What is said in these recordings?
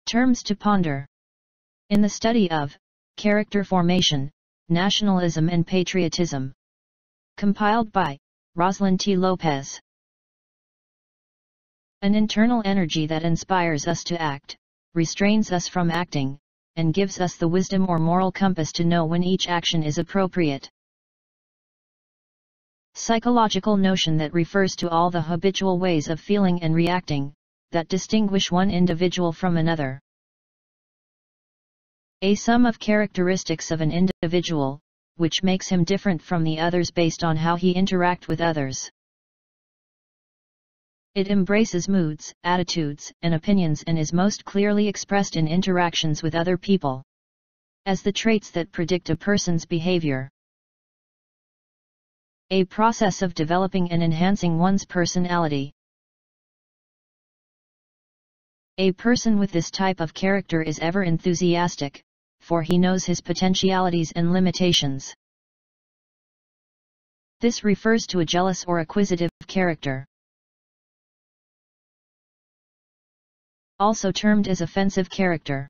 Terms to ponder. In the study of character formation, nationalism and patriotism. Compiled by Rosalind T. Lopez. An internal energy that inspires us to act, restrains us from acting, and gives us the wisdom or moral compass to know when each action is appropriate. Psychological notion that refers to all the habitual ways of feeling and reacting, that distinguish one individual from another. A sum of characteristics of an individual, which makes him different from the others based on how he interacts with others. It embraces moods, attitudes, and opinions and is most clearly expressed in interactions with other people, as the traits that predict a person's behavior. A process of developing and enhancing one's personality. A person with this type of character is ever enthusiastic, for he knows his potentialities and limitations. This refers to a jealous or acquisitive character. Also termed as offensive character.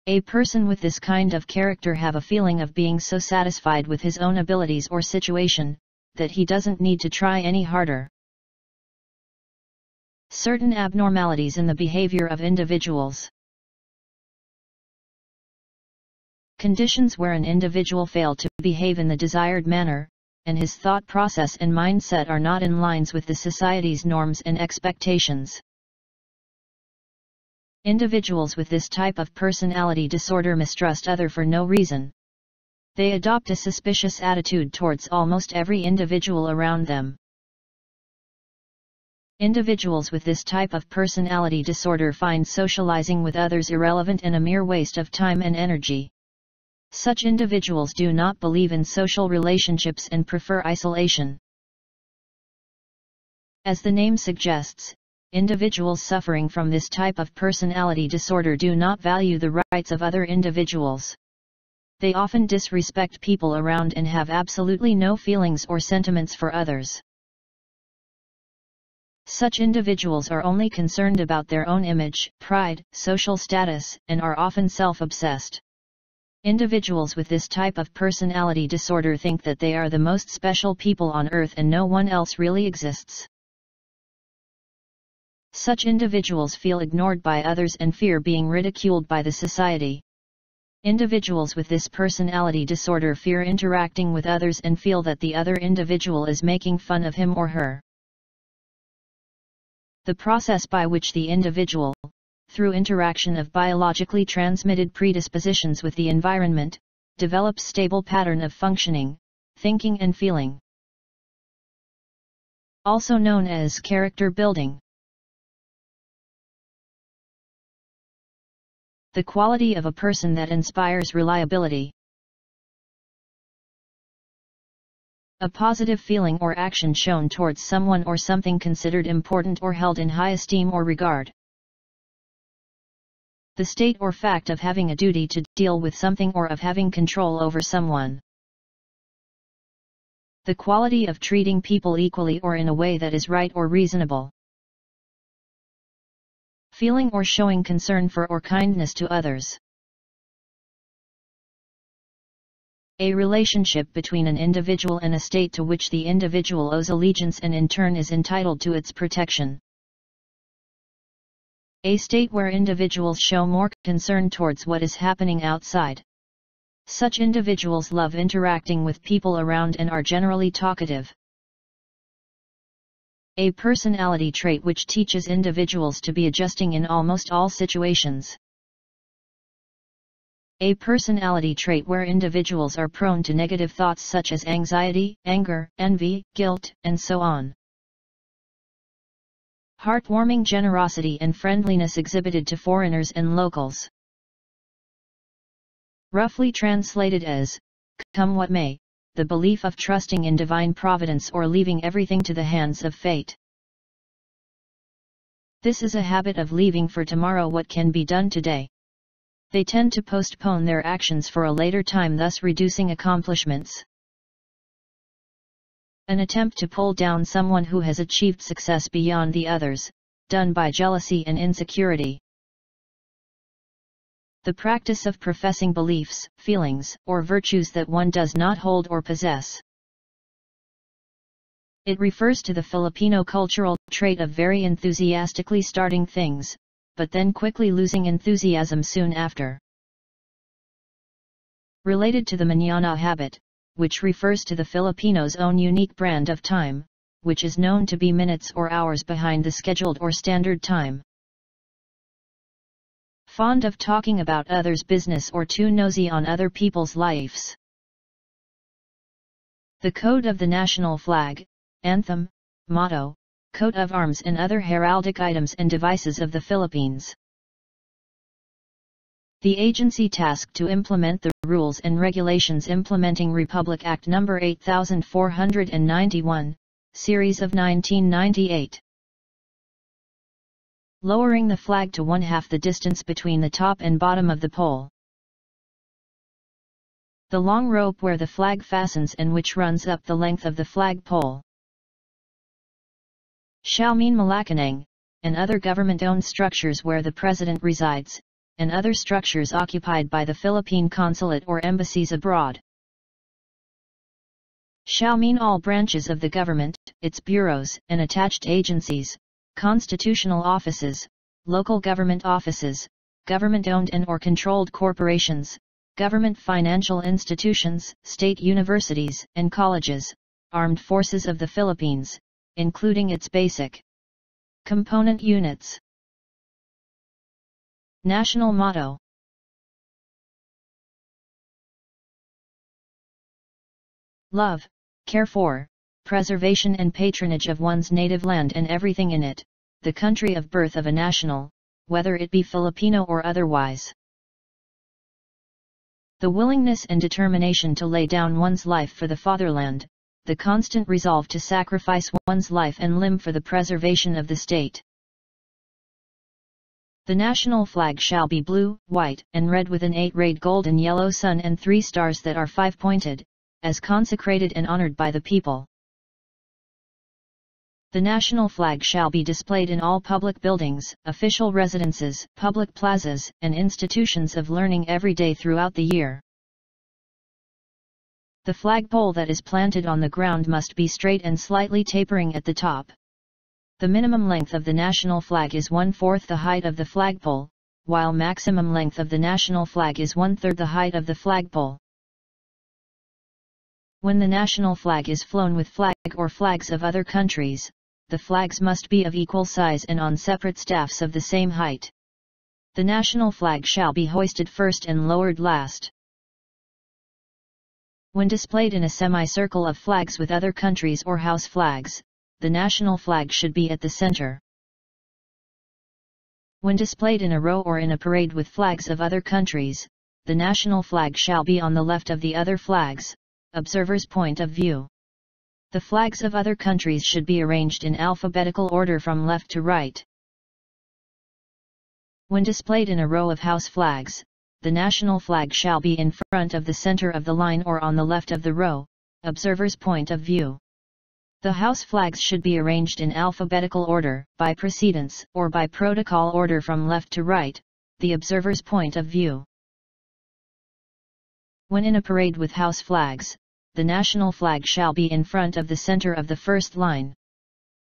A person with this kind of character have a feeling of being so satisfied with his own abilities or situation, that he doesn't need to try any harder. Certain abnormalities in the behavior of individuals. Conditions where an individual failed to behave in the desired manner, and his thought process and mindset are not in lines with the society's norms and expectations. Individuals with this type of personality disorder mistrust others for no reason. They adopt a suspicious attitude towards almost every individual around them. Individuals with this type of personality disorder find socializing with others irrelevant and a mere waste of time and energy. Such individuals do not believe in social relationships and prefer isolation. As the name suggests, individuals suffering from this type of personality disorder do not value the rights of other individuals. They often disrespect people around and have absolutely no feelings or sentiments for others. Such individuals are only concerned about their own image, pride, social status, and are often self-obsessed. Individuals with this type of personality disorder think that they are the most special people on earth and no one else really exists. Such individuals feel ignored by others and fear being ridiculed by the society. Individuals with this personality disorder fear interacting with others and feel that the other individual is making fun of him or her. The process by which the individual, through interaction of biologically transmitted predispositions with the environment, develops stable pattern of functioning, thinking and feeling. Also known as character building. The quality of a person that inspires reliability. A positive feeling or action shown towards someone or something considered important or held in high esteem or regard. The state or fact of having a duty to deal with something or of having control over someone. The quality of treating people equally or in a way that is right or reasonable. Feeling or showing concern for or kindness to others. A relationship between an individual and a state to which the individual owes allegiance and in turn is entitled to its protection. A state where individuals show more concern towards what is happening outside. Such individuals love interacting with people around and are generally talkative. A personality trait which teaches individuals to be adjusting in almost all situations. A personality trait where individuals are prone to negative thoughts such as anxiety, anger, envy, guilt, and so on. Heartwarming generosity and friendliness exhibited to foreigners and locals. Roughly translated as, come what may, the belief of trusting in divine providence or leaving everything to the hands of fate. This is a habit of leaving for tomorrow what can be done today. They tend to postpone their actions for a later time, thus reducing accomplishments. An attempt to pull down someone who has achieved success beyond the others, done by jealousy and insecurity. The practice of professing beliefs, feelings, or virtues that one does not hold or possess. It refers to the Filipino cultural trait of very enthusiastically starting things, but then quickly losing enthusiasm soon after. Related to the mañana habit, which refers to the Filipino's own unique brand of time, which is known to be minutes or hours behind the scheduled or standard time. Fond of talking about others' business or too nosy on other people's lives. The code of the national flag, anthem, motto, coat of arms and other heraldic items and devices of the Philippines. The agency tasked to implement the rules and regulations implementing Republic Act No. 8491, Series of 1998. Lowering the flag to 1/2 the distance between the top and bottom of the pole. The long rope where the flag fastens and which runs up the length of the flag pole. Shall mean Malacanang, and other government-owned structures where the president resides, and other structures occupied by the Philippine consulate or embassies abroad. Shall mean all branches of the government, its bureaus and attached agencies, constitutional offices, local government offices, government-owned and or controlled corporations, government financial institutions, state universities and colleges, armed forces of the Philippines, including its basic component units. National motto. Love, care for, preservation and patronage of one's native land and everything in it, the country of birth of a national, whether it be Filipino or otherwise. The willingness and determination to lay down one's life for the fatherland, the constant resolve to sacrifice one's life and limb for the preservation of the state. The national flag shall be blue, white, and red with an 8-rayed gold and yellow sun and 3 stars that are 5-pointed, as consecrated and honored by the people. The national flag shall be displayed in all public buildings, official residences, public plazas, and institutions of learning every day throughout the year. The flagpole that is planted on the ground must be straight and slightly tapering at the top. The minimum length of the national flag is 1/4 the height of the flagpole, while maximum length of the national flag is 1/3 the height of the flagpole. When the national flag is flown with flag or flags of other countries, the flags must be of equal size and on separate staffs of the same height. The national flag shall be hoisted first and lowered last. When displayed in a semicircle of flags with other countries or house flags, the national flag should be at the center. When displayed in a row or in a parade with flags of other countries, the national flag shall be on the left of the other flags, observer's point of view. The flags of other countries should be arranged in alphabetical order from left to right. When displayed in a row of house flags, the national flag shall be in front of the center of the line or on the left of the row, observer's point of view. The house flags should be arranged in alphabetical order, by precedence, or by protocol order from left to right, the observer's point of view. When in a parade with house flags, the national flag shall be in front of the center of the first line.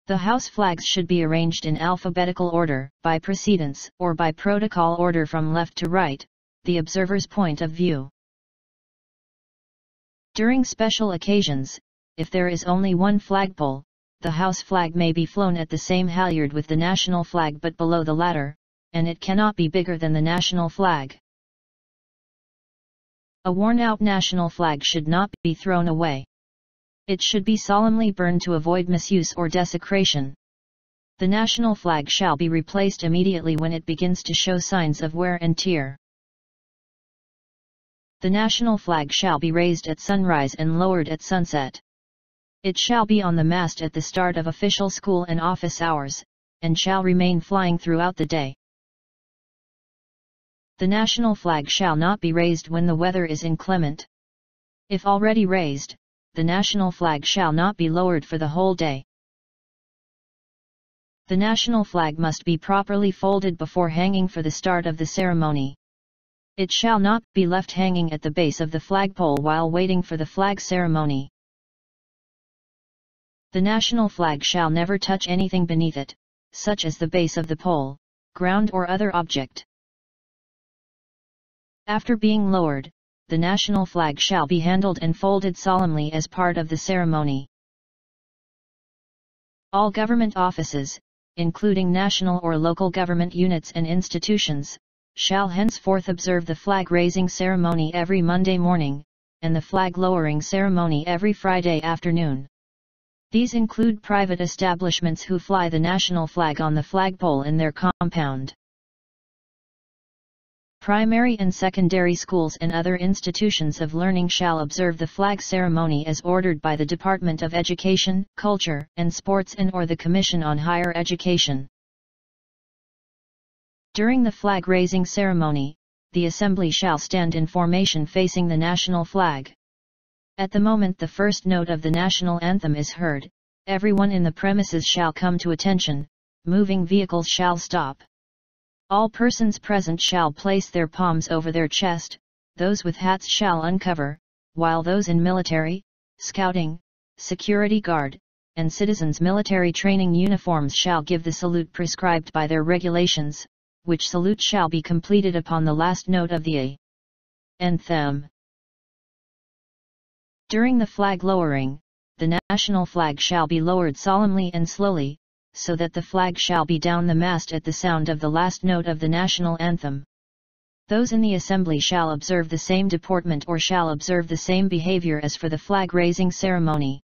The house flags should be arranged in alphabetical order, by precedence, or by protocol order from left to right, the observer's point of view. During special occasions, if there is only one flagpole, the house flag may be flown at the same halyard with the national flag but below the latter, and it cannot be bigger than the national flag. A worn-out national flag should not be thrown away. It should be solemnly burned to avoid misuse or desecration. The national flag shall be replaced immediately when it begins to show signs of wear and tear. The national flag shall be raised at sunrise and lowered at sunset. It shall be on the mast at the start of official school and office hours, and shall remain flying throughout the day. The national flag shall not be raised when the weather is inclement. If already raised, the national flag shall not be lowered for the whole day. The national flag must be properly folded before hanging for the start of the ceremony. It shall not be left hanging at the base of the flagpole while waiting for the flag ceremony. The national flag shall never touch anything beneath it, such as the base of the pole, ground or other object. After being lowered, the national flag shall be handled and folded solemnly as part of the ceremony. All government offices, including national or local government units and institutions, shall henceforth observe the flag-raising ceremony every Monday morning, and the flag-lowering ceremony every Friday afternoon. These include private establishments who fly the national flag on the flagpole in their compound. Primary and secondary schools and other institutions of learning shall observe the flag ceremony as ordered by the Department of Education, Culture, and Sports and/or the Commission on Higher Education. During the flag-raising ceremony, the assembly shall stand in formation facing the national flag. At the moment the first note of the national anthem is heard, everyone in the premises shall come to attention, moving vehicles shall stop. All persons present shall place their palms over their chest, those with hats shall uncover, while those in military, scouting, security guard, and citizens' military training uniforms shall give the salute prescribed by their regulations, which salute shall be completed upon the last note of the anthem. During the flag lowering, the national flag shall be lowered solemnly and slowly, so that the flag shall be down the mast at the sound of the last note of the national anthem. Those in the assembly shall observe the same deportment or shall observe the same behavior as for the flag-raising ceremony.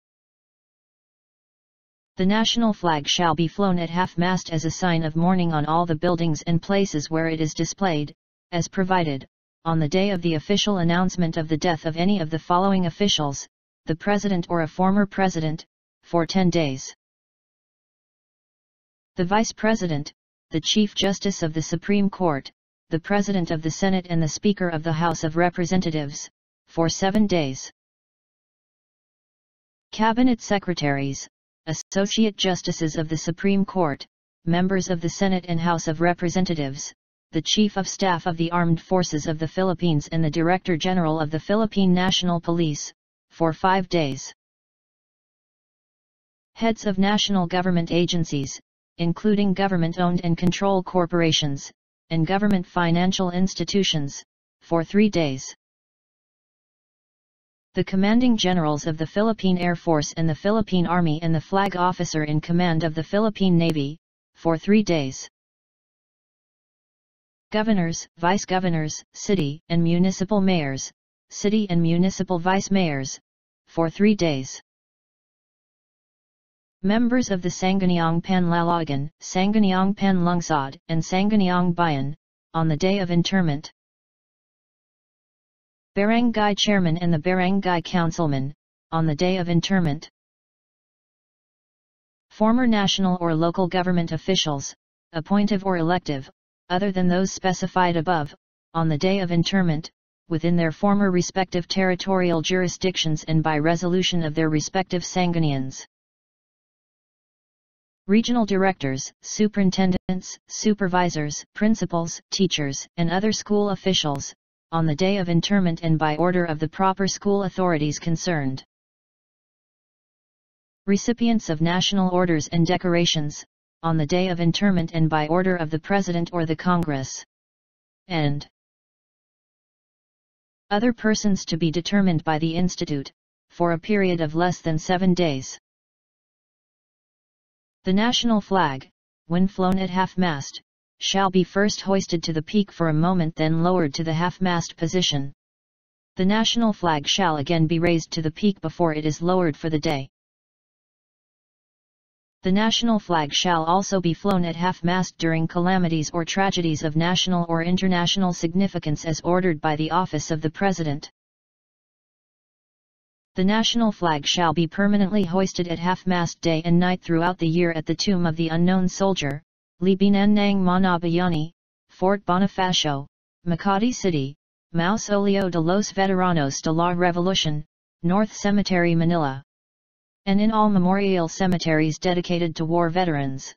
The national flag shall be flown at half-mast as a sign of mourning on all the buildings and places where it is displayed, as provided, on the day of the official announcement of the death of any of the following officials, the President or a former President, for 10 days. The Vice President, the Chief Justice of the Supreme Court, the President of the Senate and the Speaker of the House of Representatives, for 7 days. Cabinet Secretaries, Associate Justices of the Supreme Court, members of the Senate and House of Representatives, the Chief of Staff of the Armed Forces of the Philippines and the Director General of the Philippine National Police, for 5 days. Heads of national government agencies, including government-owned and controlled corporations, and government financial institutions, for 3 days. The commanding generals of the Philippine Air Force and the Philippine Army and the flag officer in command of the Philippine Navy, for 3 days. Governors, vice-governors, city and municipal mayors, city and municipal vice-mayors, for 3 days. Members of the Sangguniang Panlalawigan, Sangguniang Panlungsod, and Sangguniang Bayan, on the day of interment. Barangay Chairman and the Barangay Councilman, on the day of interment. Former national or local government officials, appointive or elective, other than those specified above, on the day of interment, within their former respective territorial jurisdictions and by resolution of their respective sanggunians. Regional directors, superintendents, supervisors, principals, teachers, and other school officials, on the day of interment and by order of the proper school authorities concerned. Recipients of national orders and decorations, on the day of interment and by order of the President or the Congress. And other persons to be determined by the Institute, for a period of less than 7 days. The national flag, when flown at half-mast, shall be first hoisted to the peak for a moment then lowered to the half-mast position. The national flag shall again be raised to the peak before it is lowered for the day. The national flag shall also be flown at half-mast during calamities or tragedies of national or international significance as ordered by the Office of the President. The national flag shall be permanently hoisted at half-mast day and night throughout the year at the Tomb of the Unknown Soldier, Libingan ng Mga Bayani, Fort Bonifacio, Makati City, Mausoleo de los Veteranos de la Revolucion, North Cemetery Manila, and in all memorial cemeteries dedicated to war veterans.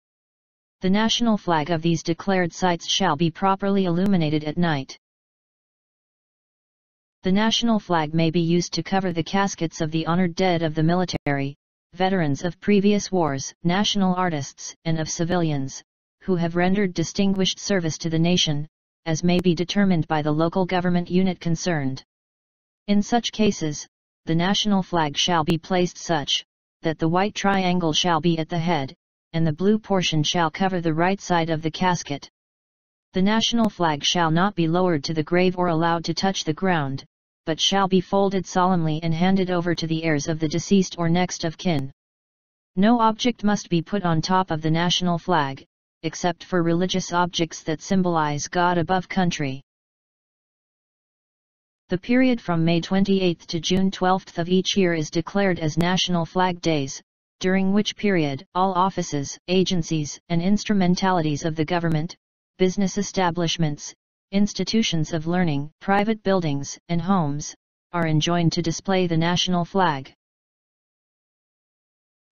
The national flag of these declared sites shall be properly illuminated at night. The national flag may be used to cover the caskets of the honored dead of the military, veterans of previous wars, national artists, and of civilians, who have rendered distinguished service to the nation, as may be determined by the local government unit concerned. In such cases, the national flag shall be placed such, that the white triangle shall be at the head, and the blue portion shall cover the right side of the casket. The national flag shall not be lowered to the grave or allowed to touch the ground, but shall be folded solemnly and handed over to the heirs of the deceased or next of kin. No object must be put on top of the national flag, except for religious objects that symbolize God above country. The period from May 28 to June 12 of each year is declared as National Flag Days, during which period all offices, agencies, and instrumentalities of the government, business establishments, institutions of learning, private buildings, and homes, are enjoined to display the national flag.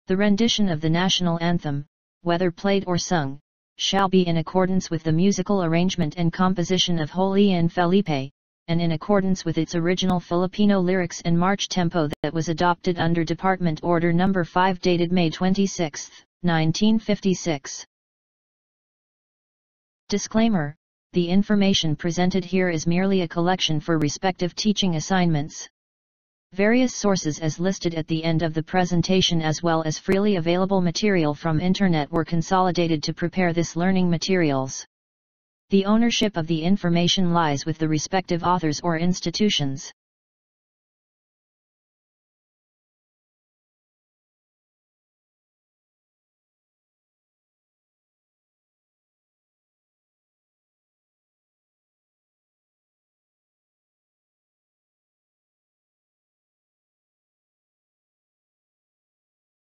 The rendition of the national anthem, whether played or sung, shall be in accordance with the musical arrangement and composition of Julián Felipe, and in accordance with its original Filipino lyrics and march tempo that was adopted under Department Order No. 5 dated May 26, 1956. Disclaimer: the information presented here is merely a collection for respective teaching assignments. Various sources as listed at the end of the presentation as well as freely available material from Internet were consolidated to prepare this learning materials. The ownership of the information lies with the respective authors or institutions.